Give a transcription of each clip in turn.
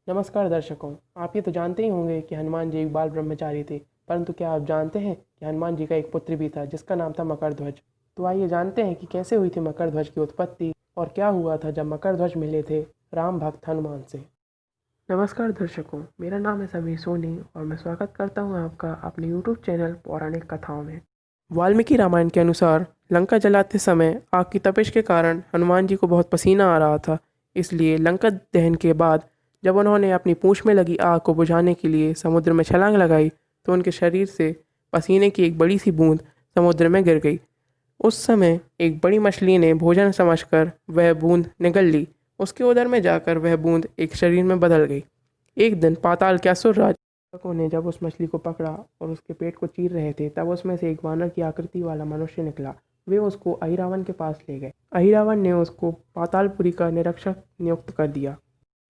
नमस्कार दर्शकों। आप ये तो जानते ही होंगे कि हनुमान जी एक बाल ब्रह्मचारी थे, परंतु क्या आप जानते हैं कि हनुमान जी का एक पुत्र भी था जिसका नाम था मकरध्वज। तो आइए जानते हैं कि कैसे हुई थी मकरध्वज की उत्पत्ति और क्या हुआ था जब मकरध्वज मिले थे राम भक्त हनुमान से। नमस्कार दर्शकों, मेरा नाम है समीर सोनी और मैं स्वागत करता हूँ आपका अपने यूट्यूब चैनल पौराणिक कथाओं में। वाल्मीकि रामायण के अनुसार लंका जलाते समय आग की तपिश के कारण हनुमान जी को बहुत पसीना आ रहा था। इसलिए लंका दहन के बाद जब उन्होंने अपनी पूंछ में लगी आग को बुझाने के लिए समुद्र में छलांग लगाई तो उनके शरीर से पसीने की एक बड़ी सी बूंद समुद्र में गिर गई। उस समय एक बड़ी मछली ने भोजन समझकर वह बूंद निगल ली। उसके उदर में जाकर वह बूंद एक शरीर में बदल गई। एक दिन पाताल के असुरराज रक्षकों ने जब उस मछली को पकड़ा और उसके पेट को चीर रहे थे तब उसमें से एक वानर की आकृति वाला मनुष्य निकला। वे उसको अहिरावण के पास ले गए। अहिरावण ने उसको पातालपुरी का निरीक्षक नियुक्त कर दिया।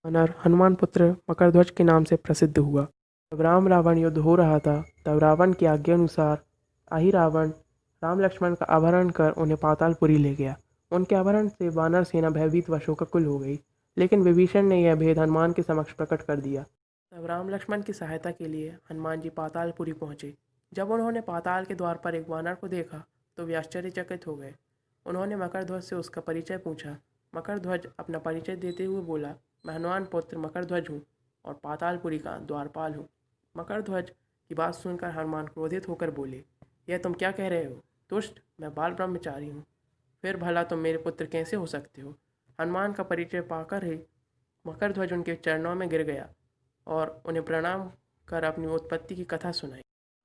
वानर हनुमान पुत्र मकरध्वज के नाम से प्रसिद्ध हुआ। जब राम रावण युद्ध हो रहा था तब रावण की आज्ञा अनुसार अहिरावण राम लक्ष्मण का अपहरण कर उन्हें पातालपुरी ले गया। उनके अपहरण से वानर सेना भयभीत व शोकाकुल हो गई, लेकिन विभीषण ने यह भेद हनुमान के समक्ष प्रकट कर दिया। तब राम लक्ष्मण की सहायता के लिए हनुमान जी पातालपुरी पहुंचे। जब उन्होंने पाताल के द्वार पर एक वानर को देखा तो वे आश्चर्यचकित हो गए। उन्होंने मकरध्वज से उसका परिचय पूछा। मकरध्वज अपना परिचय देते हुए बोला, मैं हनुमान पुत्र मकरध्वज हूँ और पातालपुरी का द्वारपाल हूँ। मकरध्वज की बात सुनकर हनुमान क्रोधित होकर बोले, यह तुम क्या कह रहे हो? दुष्ट, मैं बाल ब्रह्मचारी हूँ, फिर भला तुम मेरे पुत्र कैसे हो सकते हो? हनुमान का परिचय पाकर ही मकरध्वज उनके चरणों में गिर गया और उन्हें प्रणाम कर अपनी उत्पत्ति की कथा सुनाई,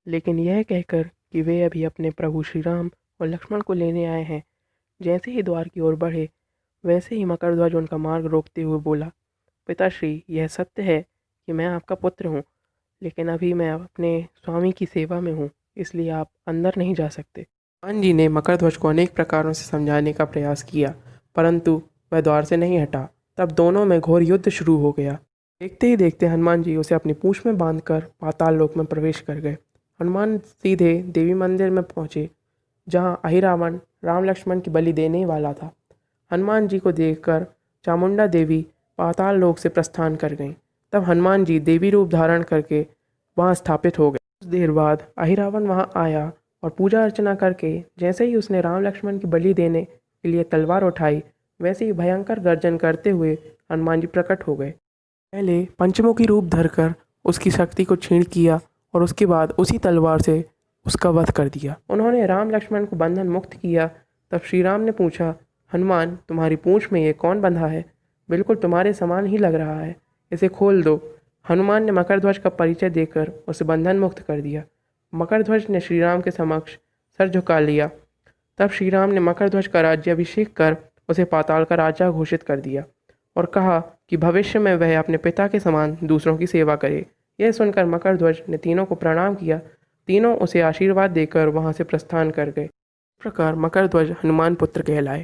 लेकिन यह कहकर कि वे अभी अपने प्रभु श्री राम और लक्ष्मण को लेने आए हैं। जैसे ही द्वार की ओर बढ़े वैसे ही मकरध्वज उनका मार्ग रोकते हुए बोला, पिताश्री, यह सत्य है कि मैं आपका पुत्र हूँ, लेकिन अभी मैं अपने स्वामी की सेवा में हूँ, इसलिए आप अंदर नहीं जा सकते। हनुमान जी ने मकरध्वज को अनेक प्रकारों से समझाने का प्रयास किया, परंतु वह द्वार से नहीं हटा। तब दोनों में घोर युद्ध शुरू हो गया। देखते ही देखते हनुमान जी उसे अपनी पूंछ में बांधकर पाताल लोक में प्रवेश कर गए। हनुमान सीधे देवी मंदिर में पहुंचे, जहां अहिरावण राम लक्ष्मण की बलि देने वाला था। हनुमान जी को देखकर चामुंडा देवी पाताल लोक से प्रस्थान कर गईं। तब हनुमान जी देवी रूप धारण करके वहां स्थापित हो गए। कुछ देर बाद अहिरावण वहां आया और पूजा अर्चना करके जैसे ही उसने राम लक्ष्मण की बलि देने के लिए तलवार उठाई, वैसे ही भयंकर गर्जन करते हुए हनुमान जी प्रकट हो गए। पहले पंचमुखी रूप धरकर उसकी शक्ति को क्षीण किया और उसके बाद उसी तलवार से उसका वध कर दिया। उन्होंने राम लक्ष्मण को बंधन मुक्त किया। तब श्री राम ने पूछा, हनुमान, तुम्हारी पूंछ में ये कौन बंधा है? बिल्कुल तुम्हारे समान ही लग रहा है, इसे खोल दो। हनुमान ने मकरध्वज का परिचय देकर उसे बंधन मुक्त कर दिया। मकरध्वज ने श्री राम के समक्ष सर झुका लिया। तब श्री राम ने मकरध्वज का राज्याभिषेक कर उसे पाताल का राजा घोषित कर दिया और कहा कि भविष्य में वह अपने पिता के समान दूसरों की सेवा करे। यह सुनकर मकरध्वज ने तीनों को प्रणाम किया। तीनों उसे आशीर्वाद देकर वहां से प्रस्थान कर गए। इस प्रकार मकरध्वज हनुमान पुत्र कहलाए।